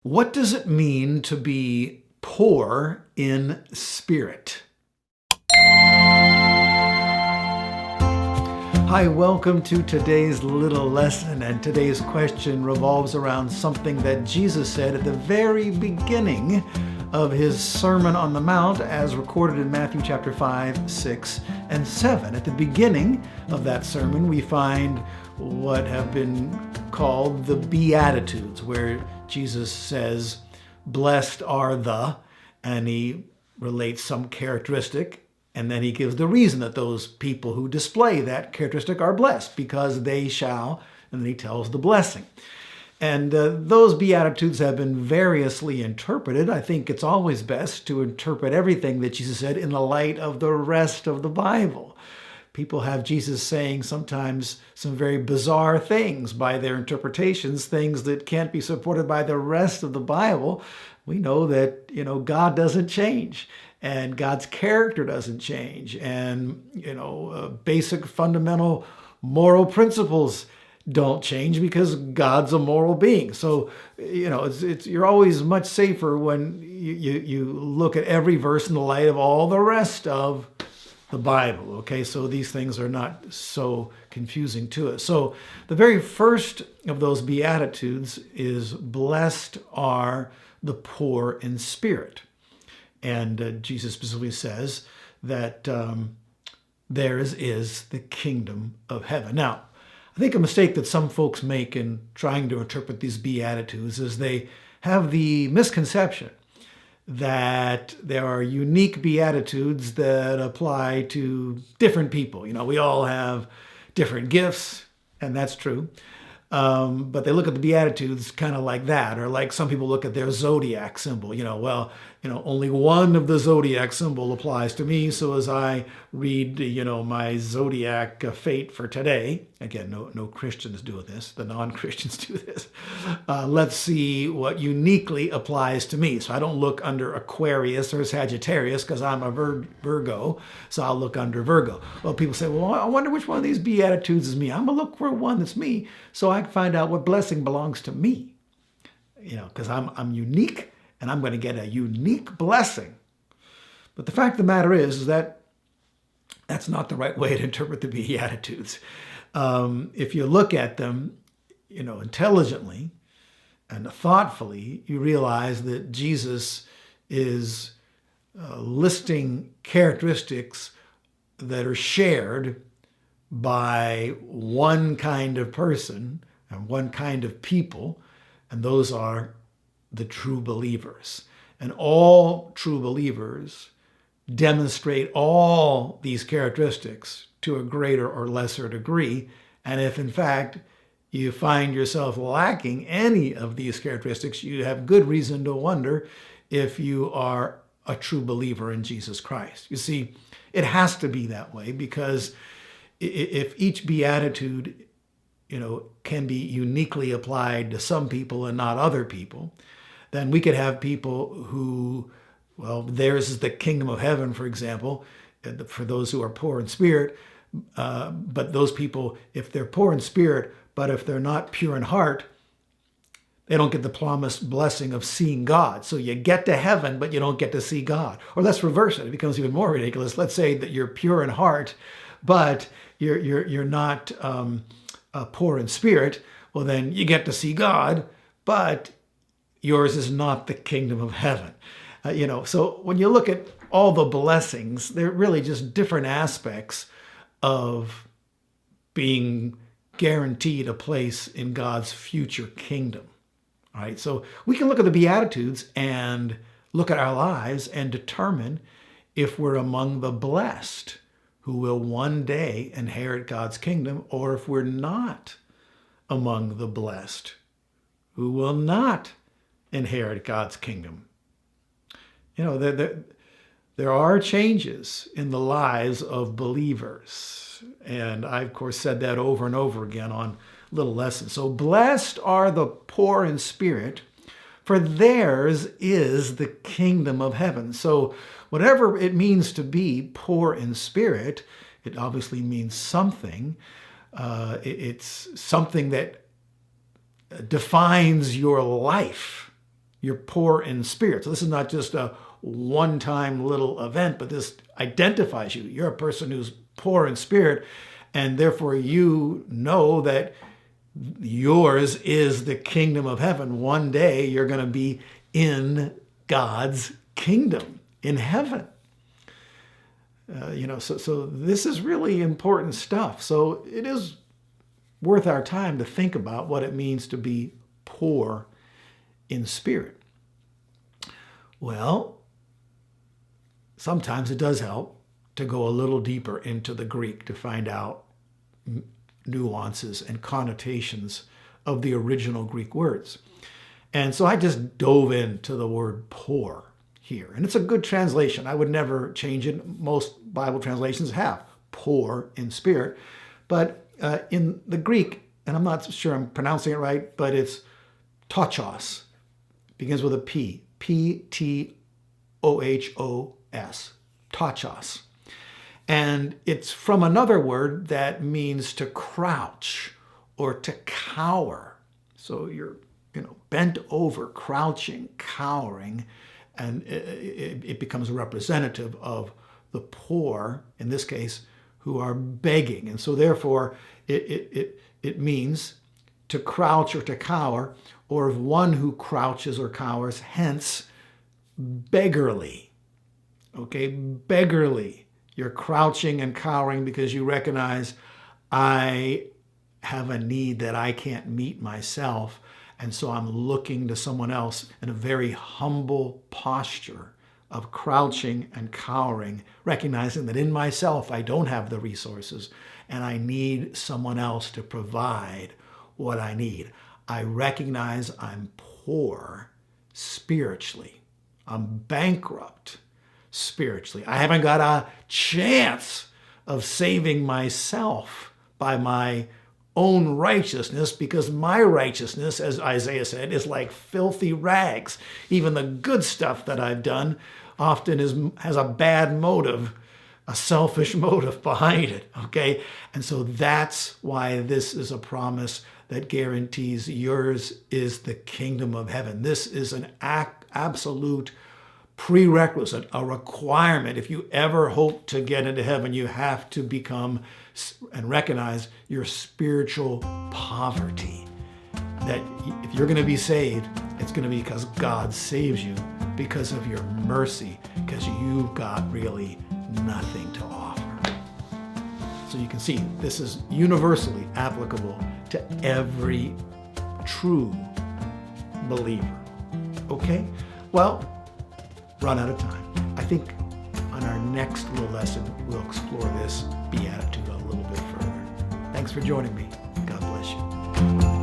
What does it mean to be poor in spirit? Hi, welcome to today's little lesson, and today's question revolves around something that Jesus said at the very beginning of his Sermon on the Mount as recorded in Matthew chapter 5, 6, and 7. At the beginning of that sermon, we find what have been called the Beatitudes, where Jesus says, "Blessed are the," and he relates some characteristic, and then he gives the reason that those people who display that characteristic are blessed, because they shall, and then he tells the blessing. And those Beatitudes have been variously interpreted. I think it's always best to interpret everything that Jesus said in the light of the rest of the Bible. People have Jesus saying sometimes some very bizarre things by their interpretations, things that can't be supported by the rest of the Bible. We know that, God doesn't change, and God's character doesn't change, and, basic fundamental moral principles don't change because God's a moral being. So, you're always much safer when you look at every verse in the light of all the rest of the Bible. Okay, so these things are not so confusing to us. So the very first of those Beatitudes is, "Blessed are the poor in spirit." And Jesus specifically says that theirs is the kingdom of heaven. Now, I think a mistake that some folks make in trying to interpret these Beatitudes is they have the misconception that there are unique Beatitudes that apply to different people. We all have different gifts, and that's true. But they look at the Beatitudes kind of like that, or like some people look at their zodiac symbol. Only one of the zodiac symbol applies to me. So as I read, my zodiac fate for today, again, no Christians do this, the non-Christians do this. Let's see what uniquely applies to me. So I don't look under Aquarius or Sagittarius because I'm a Virgo. So I'll look under Virgo. Well, people say, well, I wonder which one of these Beatitudes is me. I'm going to look for one that's me so I can find out what blessing belongs to me. Because I'm unique, and I'm going to get a unique blessing. But the fact of the matter is that that's not the right way to interpret the Beatitudes. If you look at them, intelligently and thoughtfully, you realize that Jesus is listing characteristics that are shared by one kind of person and one kind of people, and those are the true believers. And all true believers demonstrate all these characteristics to a greater or lesser degree. And if in fact you find yourself lacking any of these characteristics, you have good reason to wonder if you are a true believer in Jesus Christ. You see, it has to be that way, because if each beatitude can be uniquely applied to some people and not other people, then we could have people who, theirs is the kingdom of heaven, for example, for those who are poor in spirit. But those people, if they're poor in spirit, but if they're not pure in heart, they don't get the promised blessing of seeing God. So you get to heaven, but you don't get to see God. Or let's reverse it. It becomes even more ridiculous. Let's say that you're pure in heart, but you're not poor in spirit. Well, then you get to see God, but yours is not the kingdom of heaven. So when you look at all the blessings, they're really just different aspects of being guaranteed a place in God's future kingdom. All right, so we can look at the Beatitudes and look at our lives and determine if we're among the blessed who will one day inherit God's kingdom, or if we're not among the blessed who will not inherit God's kingdom. There are changes in the lives of believers. And I, of course, said that over and over again on little lessons. So blessed are the poor in spirit, for theirs is the kingdom of heaven. So whatever it means to be poor in spirit, it obviously means something. It's something that defines your life. you're poor in spirit. So this is not just a one-time little event, but this identifies you. You're a person who's poor in spirit, and therefore you know that yours is the kingdom of heaven. One day you're going to be in God's kingdom in heaven. So this is really important stuff. So it is worth our time to think about what it means to be poor in spirit. Well, sometimes it does help to go a little deeper into the Greek to find out nuances and connotations of the original Greek words. And so I just dove into the word poor here. And it's a good translation. I would never change it. Most Bible translations have poor in spirit. But in the Greek, and I'm not sure I'm pronouncing it right, but it's tachos. Begins with a P. P-T-O-H-O-S. Tachos. And it's from another word that means to crouch or to cower. So you're, bent over, crouching, cowering, and it becomes a representative of the poor, in this case, who are begging. And so therefore, it means to crouch or to cower, or of one who crouches or cowers, hence beggarly. Okay, beggarly. You're crouching and cowering because you recognize, I have a need that I can't meet myself, and so I'm looking to someone else in a very humble posture of crouching and cowering, recognizing that in myself I don't have the resources and I need someone else to provide what I need. I recognize I'm poor spiritually. I'm bankrupt spiritually. I haven't got a chance of saving myself by my own righteousness, because my righteousness, as Isaiah said, is like filthy rags. Even the good stuff that I've done often has a bad motive, a selfish motive behind it, okay? And so that's why this is a promise that guarantees yours is the kingdom of heaven. This is an absolute prerequisite, a requirement. If you ever hope to get into heaven, you have to become and recognize your spiritual poverty. That if you're going to be saved, it's going to be because God saves you, because of your mercy, because you've got really nothing to offer. So you can see this is universally applicable to every true believer. Okay? Well, run out of time. I think on our next little lesson, we'll explore this beatitude a little bit further. Thanks for joining me. God bless you.